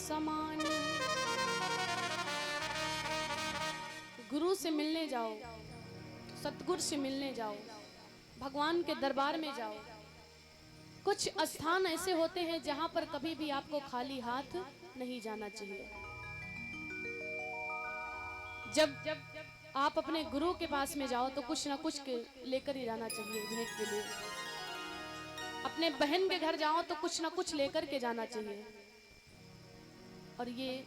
समान। गुरु से मिलने जाओ, सतगुरु से मिलने जाओ, भगवान के दरबार में जाओ। कुछ स्थान ऐसे होते हैं जहां पर कभी भी आपको खाली हाथ नहीं जाना चाहिए। जब आप अपने गुरु के पास में जाओ तो कुछ ना कुछ लेकर ही जाना चाहिए भेंट के लिए। अपने बहन के घर जाओ तो कुछ ना कुछ लेकर के जाना चाहिए। और ये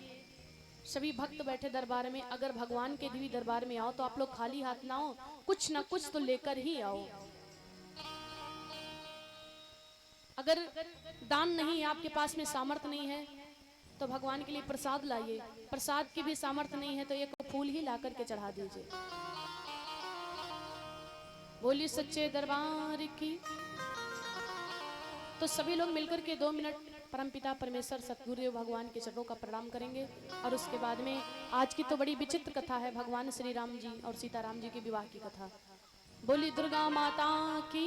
सभी भक्त बैठे दरबार में, अगर भगवान के दिव्य दरबार में आओ तो आप लोग खाली हाथ ना आओ, कुछ ना कुछ तो लेकर ही आओ। अगर दान नहीं है, आपके पास में सामर्थ्य नहीं है, तो भगवान के लिए प्रसाद लाइए। प्रसाद की भी सामर्थ्य नहीं है तो एक फूल ही ला करके चढ़ा दीजिए। बोलिए सच्चे दरबार की। तो सभी लोग मिलकर के 2 मिनट परमपिता परमेश्वर सतगुरुदेव भगवान के चरणों का प्रणाम करेंगे। और उसके बाद में आज की तो बड़ी विचित्र कथा है, भगवान श्री राम जी और सीताराम जी के विवाह की कथा। बोली दुर्गा माता की।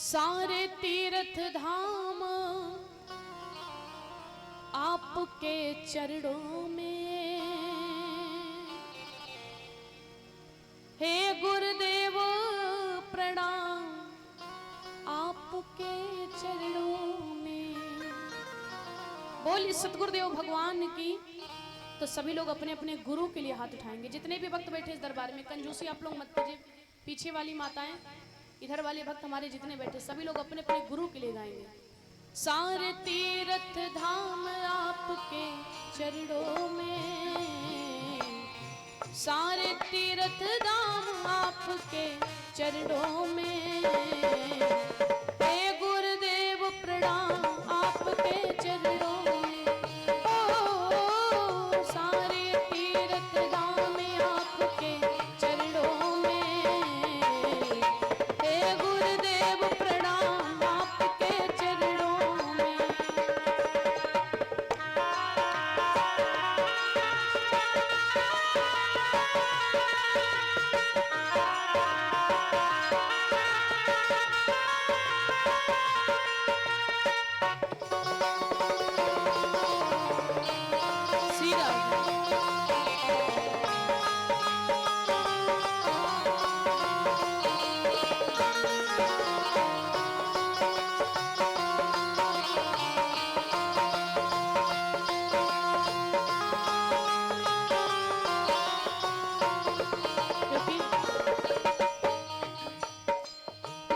सारे तीर्थ धाम आपके चरणों में, हे गुरुदेव प्रणाम आपके चरणों में। बोली सतगुरुदेव भगवान की। तो सभी लोग अपने अपने गुरु के लिए हाथ उठाएंगे। जितने भी भक्त बैठे इस दरबार में, कंजूसी आप लोग मत कीजिए। पीछे वाली माताएं, इधर वाले भक्त हमारे जितने बैठे, सभी लोग अपने अपने गुरु के लिए गाएंगे। सारे तीर्थ धाम आपके चरणों में, सारे तीर्थ धाम आपके चरणों में, हे गुरुदेव प्रणाम आपके चरणों में। ओ सारे तीर्थ धाम आपके चरणों में, हे गुरुदेव प्रणाम आपके चरणों में।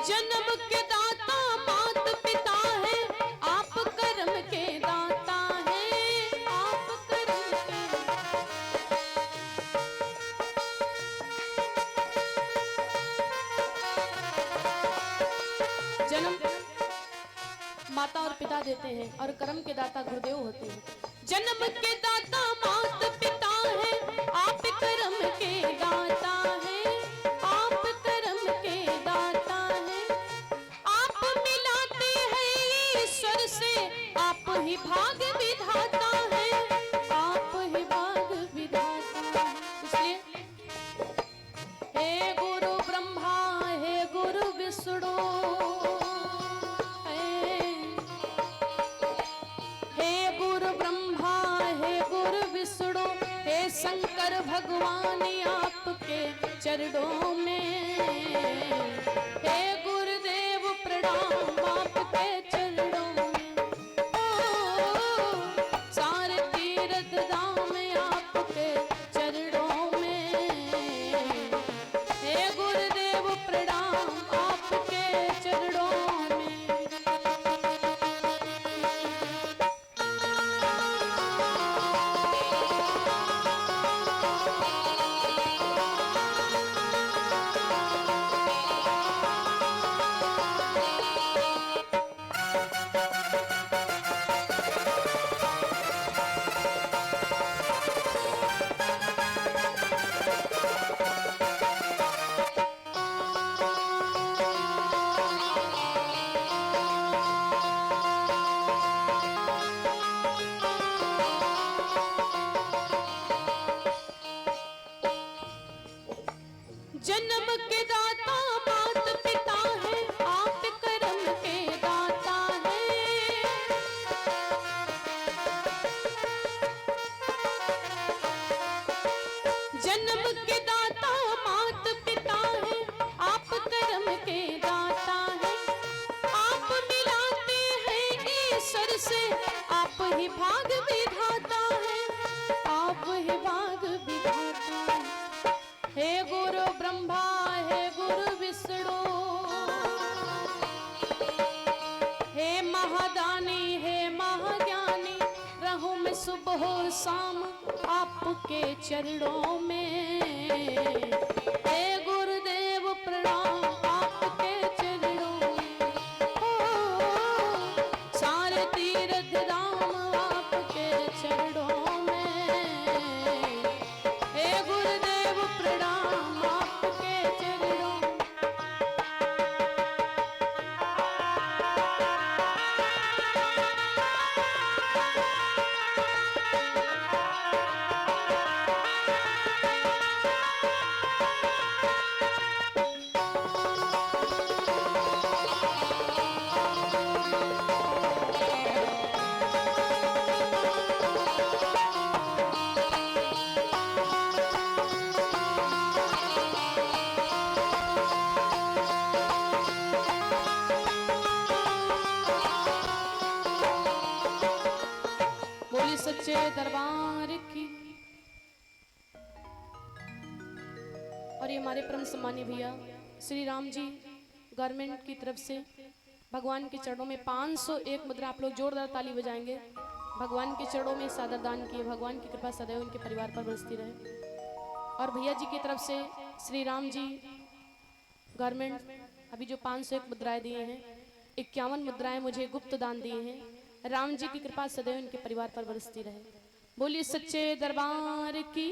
जन्म के दाता मात पिता है, आप कर्म के दाता हैं, आप कर्म के। जन्म माता और पिता देते हैं और कर्म के दाता गुरुदेव होते हैं। जन्म के दाता मात पिता है, आप कर्म के दाता हैं, आप कर्म के दाता हैं। आप मिलाते हैं ईश्वर से, आप ही भाग विधाता है, आप ही भाग विधाता है। इसलिए हे गुरु ब्रह्मा हे गुरु विष्णु, हे गुरु ब्रह्मा हे गुरु विष्णु, हे शंकर भगवान आपके चरणों में, हे गुरुदेव प्रणाम आपके चरणों में। ओ सारे तीर्थ धाम आपके चरणों में, हे गुरुदेव प्रणाम आपके चरणों में। सर से आप ही भाग विधाता है, आप ही भाग विधाता है। हे गुरु ब्रह्मा हे गुरु विष्णु, हे महादानी हे महाज्ञानी, रहूं मैं सुबह शाम आपके चरणों में। हे गुरुदेव प्रणाम आपके चरणों में, सारे तीर्थ धाम आपके चरणों में। हे गुरुदेव प्रणाम आपके चरणों में। बोली सच्चे दरबार की। और ये हमारे परम सम्मानीय भैया श्री राम जी गवर्नमेंट की तरफ से भगवान के चरणों में 501 मुद्रा, आप लोग जोरदार ताली बजाएंगे। भगवान के चरणों में सादर दान किए, भगवान की कृपा सदैव उनके परिवार पर बरसती रहे। और भैया जी की तरफ से श्री राम जी गवर्नमेंट अभी जो 501 मुद्राएं दिए हैं, 51 मुद्राएं मुझे गुप्त दान दिए हैं। राम जी की कृपा सदैव उनके परिवार पर बरसती रहे। बोलिए सच्चे दरबार की,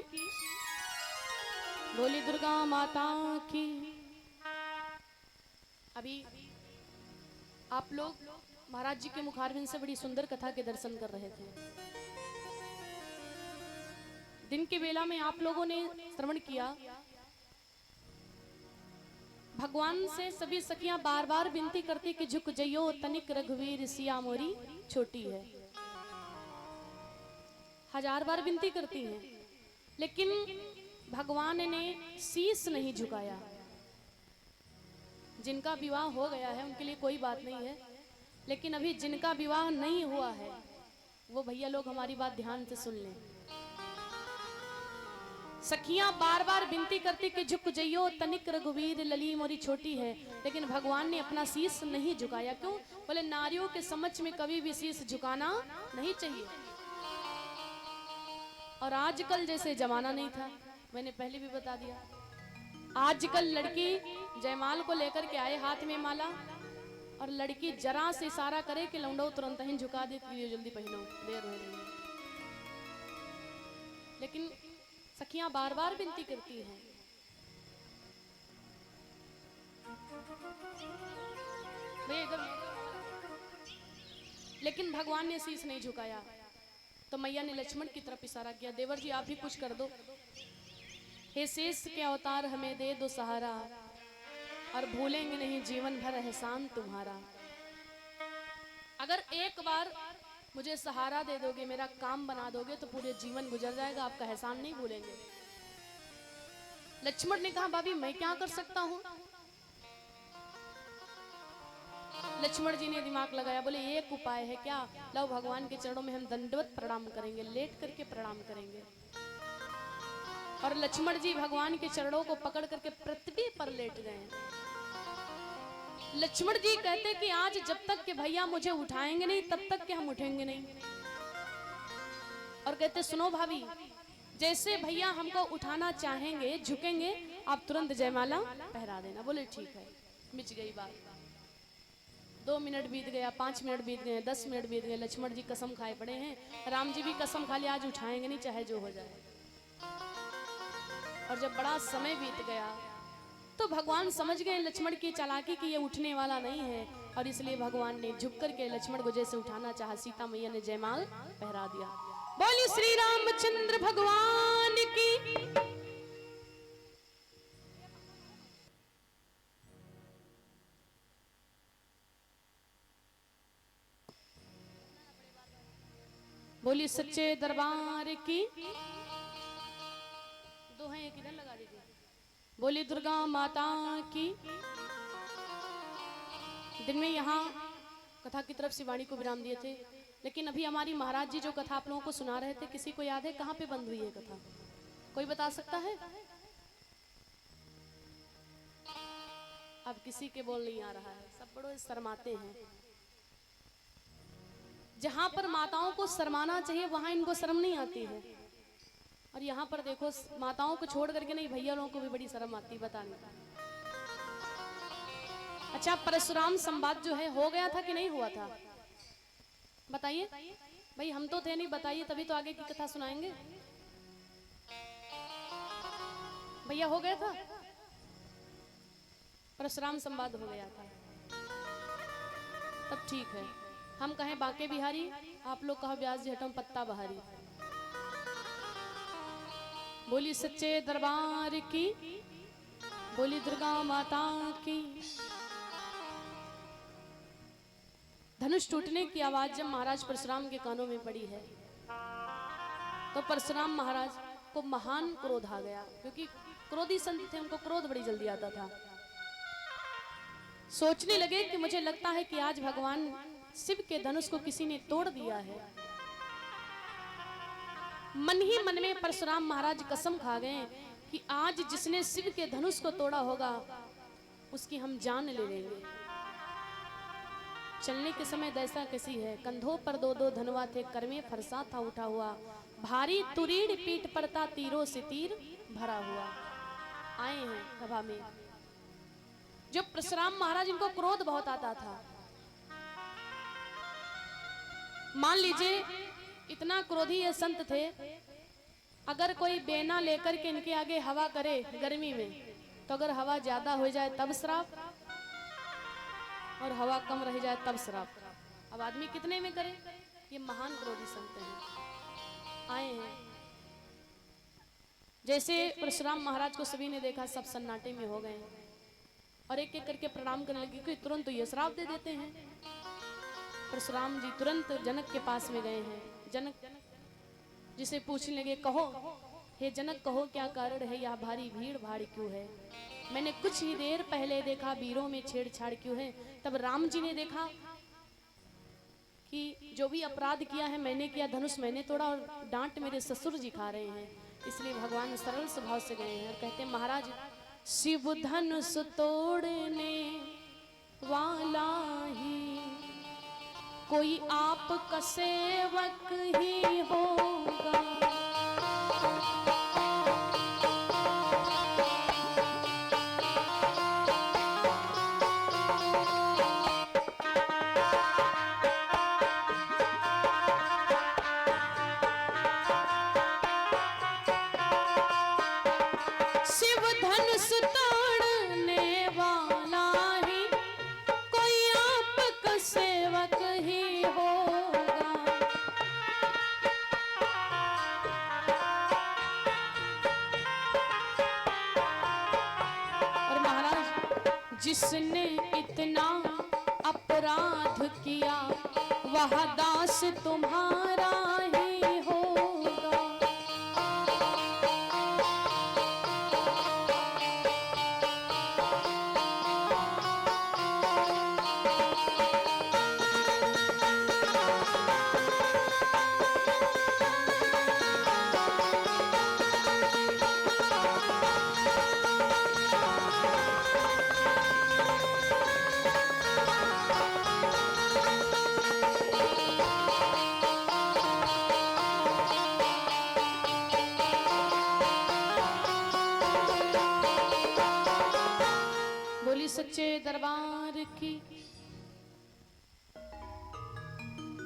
बोली दुर्गा माता की। अभी आप लोग महाराज जी के मुखारविंद से बड़ी सुंदर कथा के दर्शन कर रहे थे। दिन की बेला में आप लोगों ने श्रवण किया, भगवान से सभी सखियां बार बार विनती करती कि झुक जइयो तनिक रघुवीर सिया मोरी छोटी है। हजार बार विनती करती हैं, लेकिन भगवान ने शीश नहीं झुकाया। जिनका विवाह हो गया है उनके लिए कोई बात नहीं है, लेकिन अभी जिनका विवाह नहीं हुआ है वो भैया लोग हमारी बात ध्यान से सुन लें। सखियां बार बार विनती करती कि झुक जइयो तनिक रघुवीर लली मोरी छोटी है, लेकिन भगवान ने अपना शीश नहीं झुकाया। क्यों? बोले नारियों के समक्ष में कभी भी शीश झुकाना नहीं चाहिए। और आजकल जैसे जमाना नहीं था, मैंने पहले भी बता दिया, आजकल लड़की जयमाल को लेकर के आए हाथ में माला, और लड़की जरा से इशारा करे कि लौंडो तुरंत ही झुका देती, जल्दी पहनो, देर हो रही है। लेकिन सखियां बार बार विनती करती हैं। लेकिन भगवान ने शीश नहीं झुकाया। तो मैया ने लक्ष्मण की तरफ इशारा किया, देवर जी आप भी कुछ कर दो। हे शेष के अवतार हमें दे दो सहारा, और भूलेंगे नहीं जीवन भर एहसान तुम्हारा। अगर एक बार मुझे सहारा दे दोगे, मेरा काम बना दोगे, तो पूरे जीवन गुजर जाएगा, आपका एहसान नहीं भूलेंगे। लक्ष्मण ने कहा भाभी मैं क्या कर सकता हूं? लक्ष्मण जी ने दिमाग लगाया, बोले एक उपाय है। क्या? लो भगवान के चरणों में हम दंडवत प्रणाम करेंगे, लेट करके प्रणाम करेंगे। और लक्ष्मण जी भगवान के चरणों को पकड़ करके पृथ्वी पर लेट गए। लक्ष्मण जी कहते कि आज जब तक के भैया मुझे उठाएंगे नहीं तब तक के हम उठेंगे नहीं। और कहते सुनो भाभी, जैसे भैया हमको उठाना चाहेंगे, झुकेंगे, आप तुरंत जयमाला पहरा देना। बोले ठीक है। मिच गई बात। 2 मिनट बीत गया, 5 मिनट बीत गए, 10 मिनट बीत गए। लक्ष्मण जी कसम खाए पड़े हैं, राम जी भी कसम खा लिया आज उठाएंगे नहीं चाहे जो हो जाए। और जब बड़ा समय बीत गया तो भगवान समझ गए लक्ष्मण की चालाकी कि ये उठने वाला नहीं है, और इसलिए भगवान ने झुक करके लक्ष्मण को जैसे उठाना चाहा, सीता मैया ने जयमाल पहरा दिया। बोली श्री रामचंद्र भगवान की। बोली सच्चे दरबार की। दोहें एक इधर लगा दीजिए। बोली दुर्गा माता की। दिन में यहाँ कथा की तरफ से वाणी को विराम दिए थे, लेकिन अभी हमारी महाराज जी जो कथा आप लोगों को सुना रहे थे, किसी को याद है कहाँ पे बंद हुई है कथा? कोई बता सकता है? अब किसी के बोल नहीं आ रहा है, सब बड़े शर्माते हैं। जहां पर माताओं को शर्माना चाहिए वहां इनको शर्म नहीं आती है, और यहाँ पर देखो माताओं को छोड़ करके नहीं भैया लोगों को भी बड़ी शर्म आती, बताने। अच्छा, परशुराम संवाद जो है हो गया था कि नहीं हुआ था? बताइए भाई, हम तो थे नहीं, बताइए तभी तो आगे की कथा सुनाएंगे। भैया हो गया था, परशुराम संवाद हो गया था, तब ठीक है। हम कहें बांके बिहारी, आप लोग कहो व्यास जी हटम पत्ता बहारी। बोली सच्चे दरबार की, बोली दुर्गा माता की। धनुष टूटने की आवाज जब महाराज परशुराम के कानों में पड़ी है तो परशुराम महाराज को महान क्रोध आ गया, क्योंकि क्रोधी संत थे, उनको क्रोध बड़ी जल्दी आता था। सोचने लगे कि मुझे लगता है कि आज भगवान शिव के धनुष को किसी ने तोड़ दिया है। मन ही मन में परशुराम महाराज कसम खा गए कि आज जिसने शिव के धनुष को तोड़ा होगा उसकी हम जान ले लेंगे। चलने के समय दैसा कैसी है, कंधों पर दो दो धनुआ थे, कर में फरसा था उठा हुआ, भारी तुरीड़ पीठ पर था, तीरों से तीर भरा हुआ। आए हैं सभा में। जो परशुराम महाराज, इनको क्रोध बहुत आता था। मान लीजिए इतना क्रोधी ये संत थे, अगर कोई बेना लेकर के इनके आगे हवा करे गर्मी में, तो अगर हवा ज्यादा हो जाए तब श्राप, और हवा कम रह जाए तब श्राप। अब आदमी कितने में करे? ये महान क्रोधी संत हैं, आए हैं। जैसे परशुराम महाराज को सभी ने देखा, सब सन्नाटे में हो गए और एक एक करके प्रणाम करने लगे कि तुरंत तो ये श्राप दे देते हैं। परशुराम जी तुरंत जनक के पास में गए हैं। जनक जिसे पूछने लगे, कहो हे जनक, कहो क्या कारण है, यह भारी भीड़ भाड़ क्यों है? मैंने कुछ ही देर पहले देखा वीरों में छेड़छाड़ क्यों है? तब राम जी ने देखा कि जो भी अपराध किया है मैंने किया, धनुष मैंने तोड़ा और डांट मेरे ससुर जी खा रहे हैं, इसलिए भगवान सरल स्वभाव से गए हैं और कहते हैं, महाराज शिव धनुष तोड़ने वाला ही कोई आपका सेवक ही होगा। शिव धनुष तोड़ने वाला ही कोई आपका सेवक ही होगा। और महाराज जिसने इतना अपराध किया वह दास तुम्हारा ही होगा। बोली सच्चे दरबार की।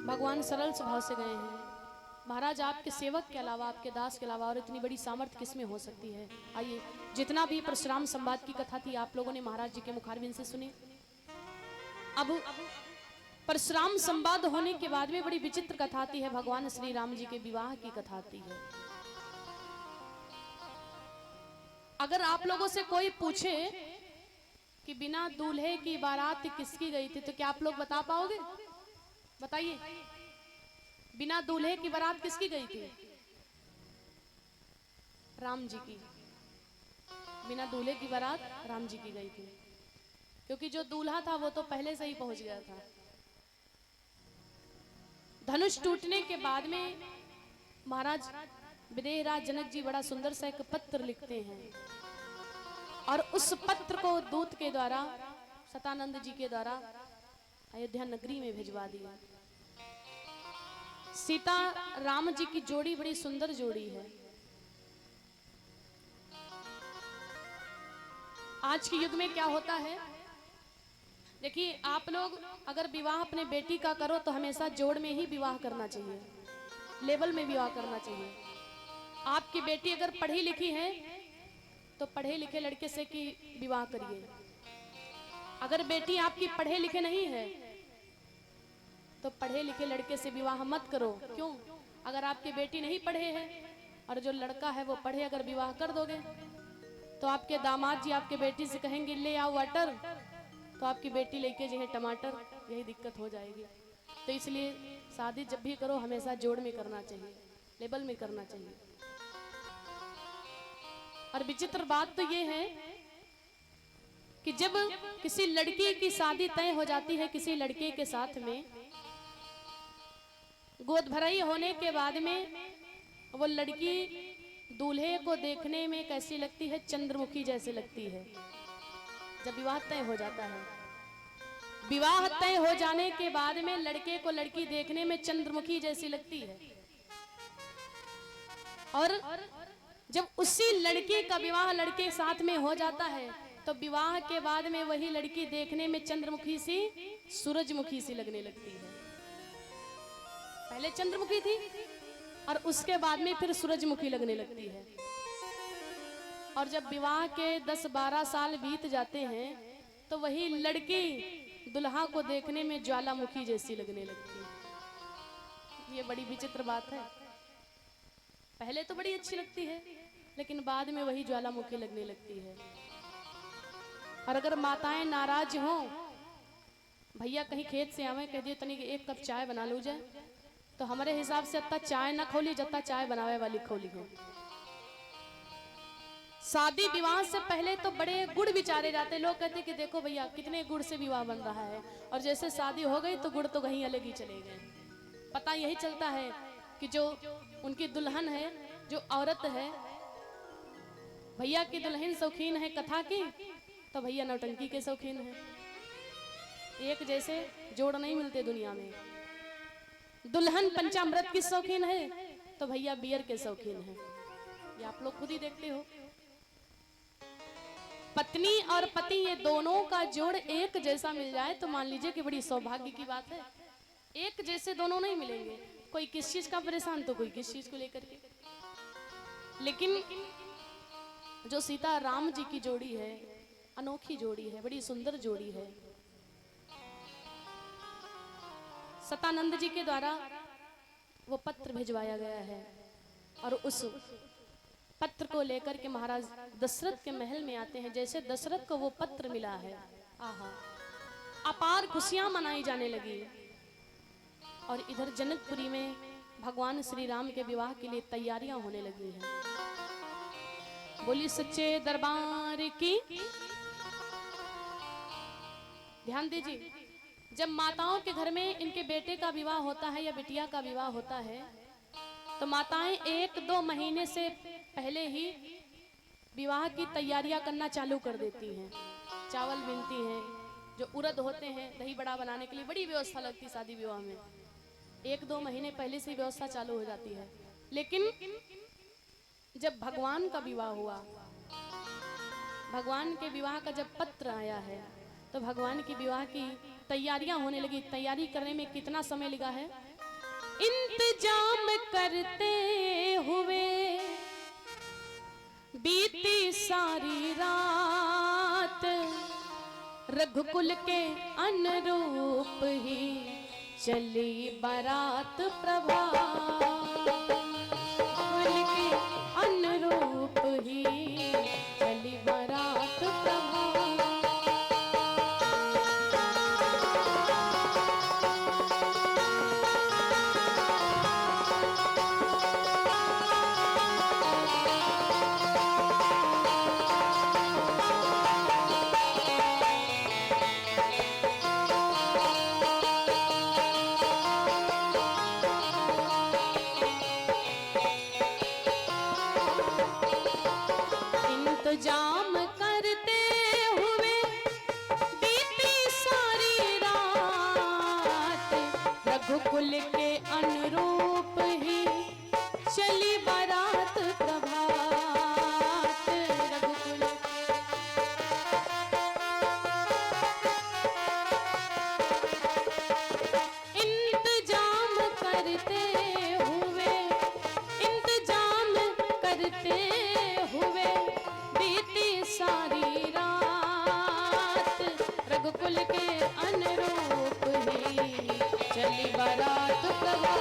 भगवान सरल स्वभाव से गए हैं। महाराज आपके सेवक के अलावा, आपके दास के अलावा और इतनी बड़ी सामर्थ्य किसमें हो सकती है? आइए, जितना भी परशुराम संवाद की कथा थी आप लोगों ने महाराज जी के मुखारबिंद से सुनी। अब परशुराम संवाद होने के बाद में बड़ी विचित्र कथा आती है, भगवान श्री राम जी के विवाह की कथा आती है। अगर आप लोगों से कोई पूछे कि बिना दूल्हे की बारात किसकी गई थी, तो क्या आप लोग बता पाओगे? बताइए, बिना दूल्हे की बारात किसकी गई थी? राम जी की। बिना दूल्हे की बारात राम जी की गई थी, क्योंकि जो दूल्हा था वो तो पहले से ही पहुंच गया था। धनुष टूटने के बाद में महाराज विदेहराज जनक जी बड़ा सुंदर सा एक पत्र लिखते हैं और उस पत्र को दूत के द्वारा सतानंद जी के द्वारा अयोध्या नगरी में भिजवा दिया। सीता राम जी की जोड़ी बड़ी सुंदर जोड़ी है। आज के युग में क्या होता है, देखिए आप लोग अगर विवाह अपने बेटी का करो तो हमेशा जोड़ में ही विवाह करना चाहिए, लेवल में विवाह करना चाहिए। आपकी बेटी अगर पढ़ी लिखी है तो पढ़े लिखे लड़के से की विवाह करिए। अगर बेटी आपकी पढ़े लिखे नहीं है तो पढ़े लिखे लड़के से विवाह मत करो। क्यों? अगर आपकी बेटी नहीं पढ़े है और जो लड़का है वो पढ़े, अगर विवाह कर दोगे तो आपके दामाद जी आपके बेटी से कहेंगे ले आओ वाटर, तो आपकी बेटी लेके जो है टमाटर, यही दिक्कत हो जाएगी। तो इसलिए शादी जब भी करो हमेशा जोड़ में करना चाहिए, लेवल में करना चाहिए। और विचित्र बात तो ये है कि जब किसी लड़की की शादी तय हो जाती है किसी लड़के के साथ में, गोद भराई होने के बाद में वो लड़की दूल्हे को देखने में कैसी लगती है? चंद्रमुखी जैसे लगती है। जब विवाह तय हो जाता है, विवाह तय हो जाने के बाद में लड़के को लड़की देखने में चंद्रमुखी जैसी लगती है और जब उसी लड़की का विवाह लड़के साथ में हो जाता है तो विवाह के बाद में वही लड़की देखने में चंद्रमुखी सी सूरजमुखी सी लगने लगती है। पहले चंद्रमुखी थी और उसके बाद में फिर सूरजमुखी लगने लगती है। और जब विवाह के 10-12 साल बीत जाते हैं तो वही लड़की दुल्हा को देखने में ज्वालामुखी जैसी लगने लगती है। ये बड़ी विचित्र बात है। पहले तो बड़ी अच्छी लगती है लेकिन बाद में वही ज्वालामुखी लगने लगती है। और अगर माताएं नाराज हों, भैया कहीं खेत से आवे कह दिए तनी एक कप चाय बना लो जाए, तो हमारे हिसाब से अत्ता चाय ना खोली जत्ता चाय बनावे वाली खोली हो। शादी विवाह से पहले तो बड़े गुड़ विचारे जाते। लोग कहते कि देखो भैया कितने गुड़ से विवाह बन रहा है, और जैसे शादी हो गई तो गुड़ तो कहीं अलग ही चले गए। पता यही चलता है कि जो उनकी दुल्हन है, जो औरत है, भैया की दुल्हन शौकीन है कथा की तो भैया नौटंकी के शौकीन है। एक जैसे जोड़ नहीं मिलते दुनिया में। दुल्हन पंचामृत की शौकीन है तो भैया बियर के शौकीन है। ये आप लोग खुद ही देखते हो। पत्नी और पति ये दोनों का जोड़ एक जैसा मिल जाए तो मान लीजिए कि बड़ी सौभाग्य की बात है। एक जैसे दोनों नहीं मिलेंगे, कोई किस चीज का परेशान तो कोई किस चीज को लेकर के। लेकिन जो सीता राम जी की जोड़ी है, अनोखी जोड़ी है, बड़ी सुंदर जोड़ी है। सतानंद जी के द्वारा वो पत्र भिजवाया गया है और उस पत्र को लेकर के महाराज दशरथ के महल में आते हैं। जैसे दशरथ को वो पत्र मिला है, आहा, अपार खुशियां मनाई जाने लगी। और इधर जनकपुरी में भगवान श्री राम के विवाह के लिए तैयारियां होने लगी हैं। बोली सच्चे दरबार की। ध्यान दीजिए, जब माताओं के घर में इनके बेटे का विवाह होता है या बिटिया का विवाह होता है तो माताएं 1-2 महीने से पहले ही विवाह की तैयारियां करना चालू कर देती हैं। चावल बीनती हैं, जो उड़द होते हैं दही बड़ा बनाने के लिए बड़ी व्यवस्था लगती है शादी विवाह में। 1-2 महीने पहले से व्यवस्था चालू हो जाती है। लेकिन जब भगवान का विवाह हुआ, भगवान के विवाह का जब पत्र आया है तो भगवान की विवाह की तैयारियां होने लगी। तैयारी करने में कितना समय लगा है? इंतजाम करते हुए बीती सारी रात, रघुकुल के अनुरूप ही चली बारात प्रभात, रघुकुल के अनुरूप ही चली बारात प्रभात। रघुकुल के अनुरूप ही चली बारात प्रभात। रघुकुल इंतजाम करते हुए बीती सारी रात। रघुकुल के अनुरूप ही चली बारात प्रभात।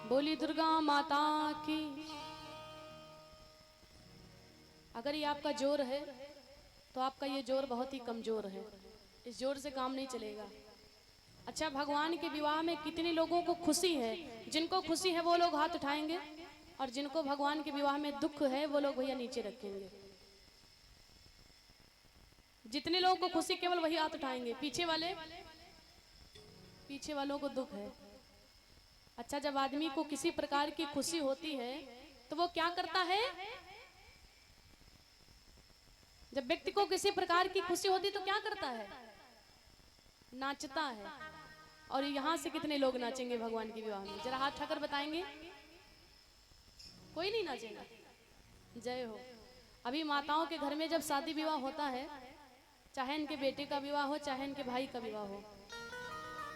बोली दुर्गा माता की। अगर ये आपका जोर है तो आपका ये जोर बहुत ही कमजोर है, इस जोर से काम नहीं चलेगा। अच्छा, भगवान के विवाह में कितने लोगों को खुशी है? जिनको खुशी है वो लोग हाथ उठाएंगे, और जिनको भगवान के विवाह में दुख है वो लोग भैया नीचे रखेंगे। जितने लोगों को खुशी केवल वही हाथ उठाएंगे, पीछे वालों को दुख है। अच्छा, जब आदमी को किसी प्रकार की खुशी होती है तो वो क्या करता है? जब व्यक्ति को किसी प्रकार की खुशी होती है तो क्या करता है? नाचता है। और यहां से कितने लोग नाचेंगे भगवान के विवाह में? जरा हाथ उठाकर बताएंगे। कोई नहीं नाचेगा। जय हो। अभी माताओं के घर में जब शादी विवाह होता है, चाहे इनके बेटे का विवाह हो चाहे इनके भाई का विवाह हो,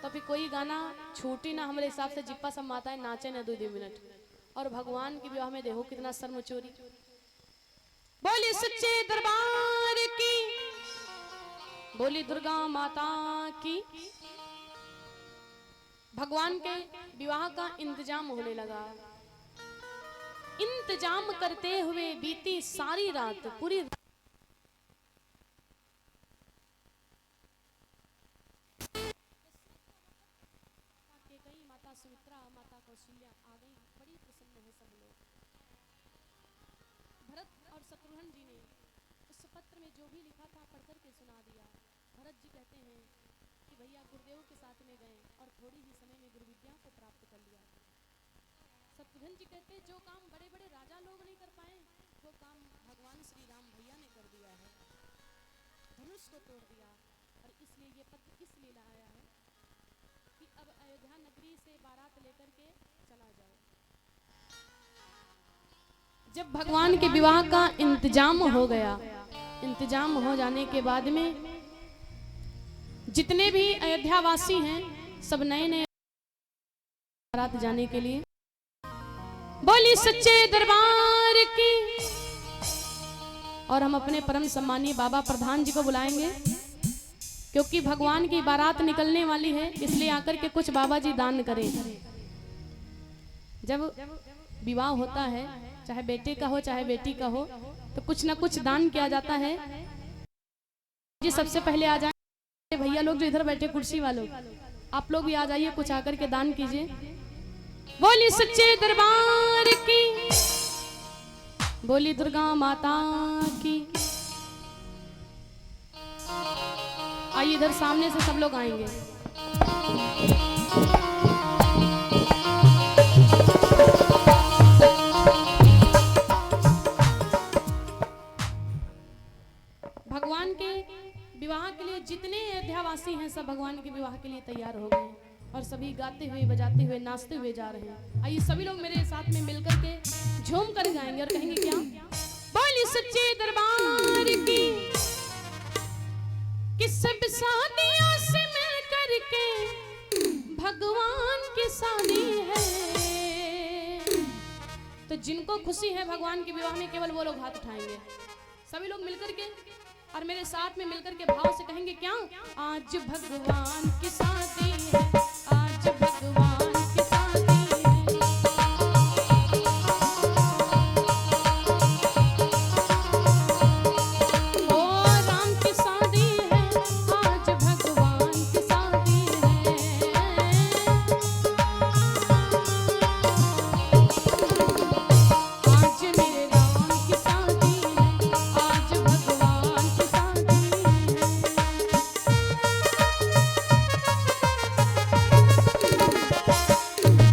तो फिर कोई गाना छूटी ना हमारे हिसाब से। जिप्पा सब माताएं नाचे ना 2 मिनट। और भगवान के विवाह में देखो कितना शर्म चोरी। बोली सच्चे दरबार की, बोली दुर्गा माता की। भगवान के विवाह का इंतजाम होने लगा। इंतजाम करते हुए बीती सारी रात, पूरी माता सुमित्रा, माता कौशल्या आ गई। बड़ी प्रसन्न है सब लोग। भरत और शत्रुघ्न जी ने उस पत्र में जो भी लिखा था पढ़ करके सुना दिया। भरत जी कहते हैं कि भैया गुरुदेव के साथ में गए और थोड़ी ही समय में गुरु विद्या को प्राप्त कर लिया। शत्रुघ्न जी कहते जो काम बड़े बड़े राजा लोग नहीं कर पाए वो काम भगवान श्री राम भैया ने कर दिया है। धनुष को तोड़ दिया। और इसलिए ये पत्र इसलिए लाया है कि अब अयोध्या नगरी से बारात लेकर के चला जाओ। जब भगवान के विवाह का इंतजाम हो गया, इंतजाम हो जाने के बाद में जितने भी अयोध्या वासी हैं सब नए नए बारात जाने के लिए। बोली सच्चे दरबार की। और हम अपने परम सम्मानीय बाबा प्रधान जी को बुलाएंगे, क्योंकि भगवान की बारात निकलने वाली है, इसलिए आकर के कुछ बाबा जी दान करें। जब विवाह होता है, चाहे बेटे का हो चाहे बेटी का हो, तो कुछ ना कुछ दान किया जाता है। जी सबसे पहले आ जाए भैया लोग जो इधर बैठे कुर्सी वालों, आप लोग भी आ जाइए, कुछ आकर के दान कीजिए। बोली सच्चे दरबार की, बोली दुर्गा माता की। आइए इधर सामने से सब लोग आएंगे। भगवान के विवाह के लिए जितने अयोध्यावासी हैं सब भगवान के विवाह के लिए तैयार हो गए और सभी गाते हुए बजाते हुए नाचते हुए जा रहे हैं। आइए सभी लोग मेरे साथ में मिलकर के झूम कर गाएंगे और कहेंगे क्या? बोली सच्चे दरबार की, कि सब शादियों से मिल करके भगवान की शादी है। तो जिनको खुशी है भगवान के विवाह में केवल वो लोग हाथ उठाएंगे। सभी लोग मिलकर के और मेरे साथ में मिलकर के भाव से कहेंगे क्या? आज भगवान की शादी